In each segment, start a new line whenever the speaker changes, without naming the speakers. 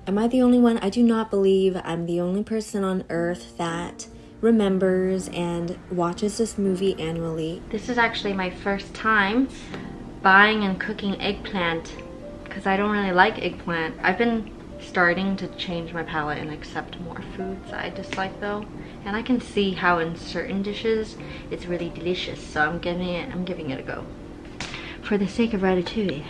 Am I the only one? I do not believe I'm the only person on earth that remembers and watches this movie annually. This is actually my first time buying and cooking eggplant because I don't really like eggplant. I've been starting to change my palate and accept more foods I dislike though. And I can see how in certain dishes it's really delicious, so I'm giving it a go. For the sake of ratatouille.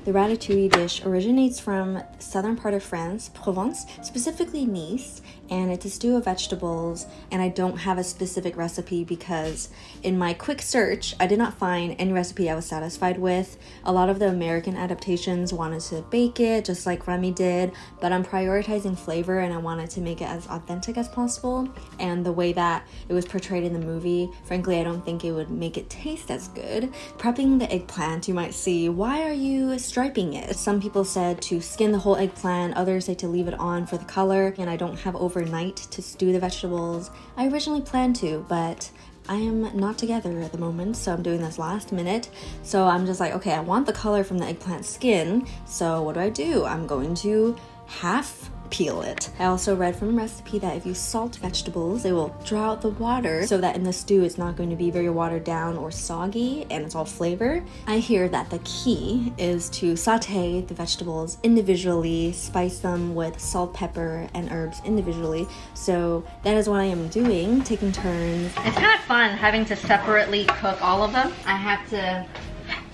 The ratatouille dish originates from the southern part of France, Provence, specifically Nice, and it's a stew of vegetables, and I don't have a specific recipe because in my quick search, I did not find any recipe I was satisfied with. A lot of the American adaptations wanted to bake it, just like Remy did, but I'm prioritizing flavor and I wanted to make it as authentic as possible, and the way that it was portrayed in the movie, frankly, I don't think it would make it taste as good. Prepping the eggplant, you might see, why are you striping it? Some people said to skin the whole eggplant, others say to leave it on for the color, and I don't have overnight to stew the vegetables. I originally planned to, but I am not together at the moment, so I'm doing this last minute. So I'm just like, okay, I want the color from the eggplant skin, so what do? I'm going to half peel it. I also read from a recipe that if you salt vegetables, it will draw out the water so that in the stew it's not going to be very watered down or soggy and it's all flavor. I hear that the key is to saute the vegetables individually, spice them with salt, pepper, and herbs individually. So that is what I am doing, taking turns. It's kind of fun having to separately cook all of them. I have to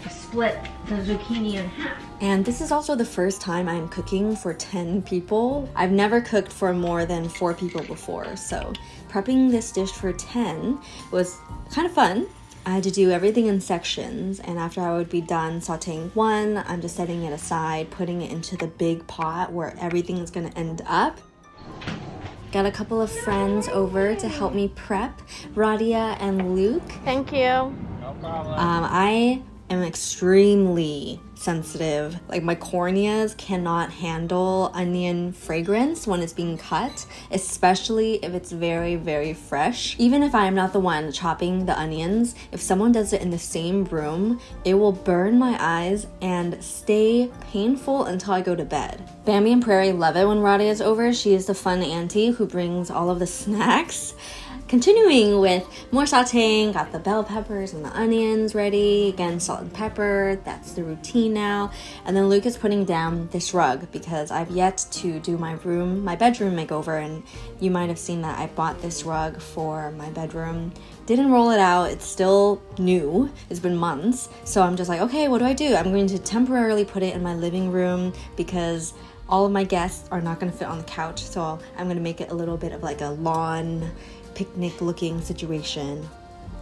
split the zucchini in half. And this is also the first time I'm cooking for 10 people. I've never cooked for more than 4 people before, so prepping this dish for 10 was kind of fun. I had to do everything in sections, and after I would be done sauteing one, I'm just setting it aside, putting it into the big pot where everything is gonna end up. Got a couple of friends over to help me prep, Radia and Luke.
Thank you.
No problem.
I am extremely sensitive. Like my corneas cannot handle onion fragrance when it's being cut, especially if it's very, very fresh. Even if I am not the one chopping the onions, if someone does it in the same room, it will burn my eyes and stay painful until I go to bed. Bambi and Prairie love it when Radia is over. She is the fun auntie who brings all of the snacks. Continuing with more sauteing, got the bell peppers and the onions ready. Again, salt and pepper, that's the routine now. And then Luke is putting down this rug because I've yet to do my bedroom makeover, and you might have seen that I bought this rug for my bedroom. Didn't roll it out, it's still new, it's been months. So I'm just like, okay, what do? I'm going to temporarily put it in my living room because all of my guests are not gonna fit on the couch. So I'm gonna make it a little bit of like a lawn picnic looking situation.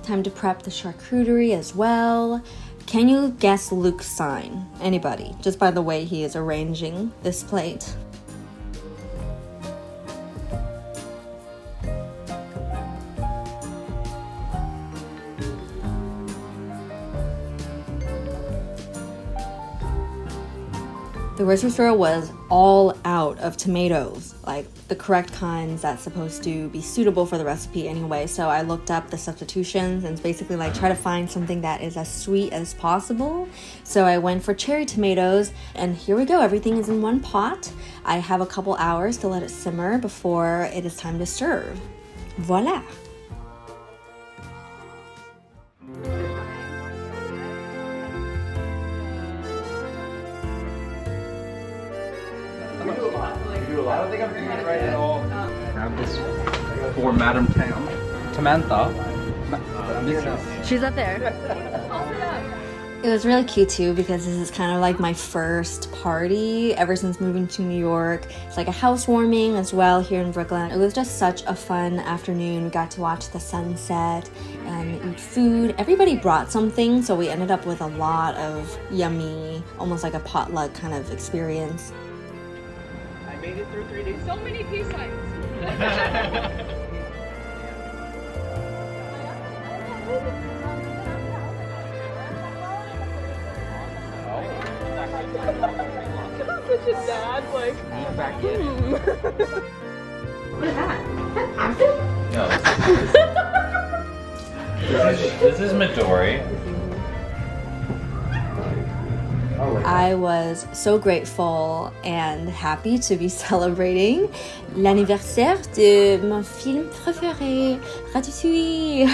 Time to prep the charcuterie as well. Can you guess Luke's sign? Anybody? Just by the way he is arranging this plate. The grocery store was all out of tomatoes, like the correct kinds that's supposed to be suitable for the recipe anyway. So I looked up the substitutions and it's basically like try to find something that is as sweet as possible. So I went for cherry tomatoes, and here we go. Everything is in one pot. I have a couple hours to let it simmer before it is time to serve. Voila!
I don't think I'm doing it right at all. Grab this for Madam Tam. Tamantha.
She's up there.
It was really cute too because this is kind of like my first party ever since moving to New York. It's like a housewarming as well here in Brooklyn. It was just such a fun afternoon. We got to watch the sunset and eat food. Everybody brought something, so we ended up with a lot of yummy, almost like a potluck kind of experience.
I made it through 3 days. So many peace signs. Such a dad, like.
Back in.
What is that? Acid?
No. This is Midori.
I was so grateful and happy to be celebrating l'anniversaire de mon film préféré, Ratatouille.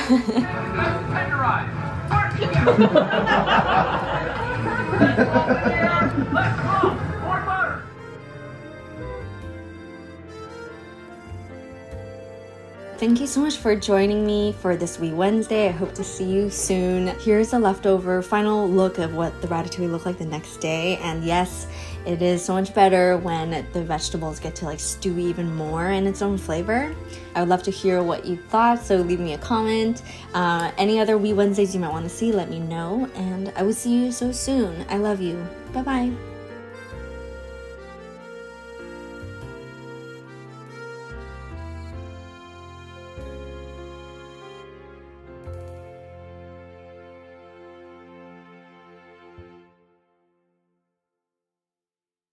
Thank you so much for joining me for this Wee Wednesday. I hope to see you soon. Here's a leftover final look of what the ratatouille looked like the next day. And yes, it is so much better when the vegetables get to like stew even more in its own flavor. I would love to hear what you thought, so leave me a comment. Any other Wee Wednesdays you might want to see, let me know. And I will see you so soon. I love you. Bye-bye.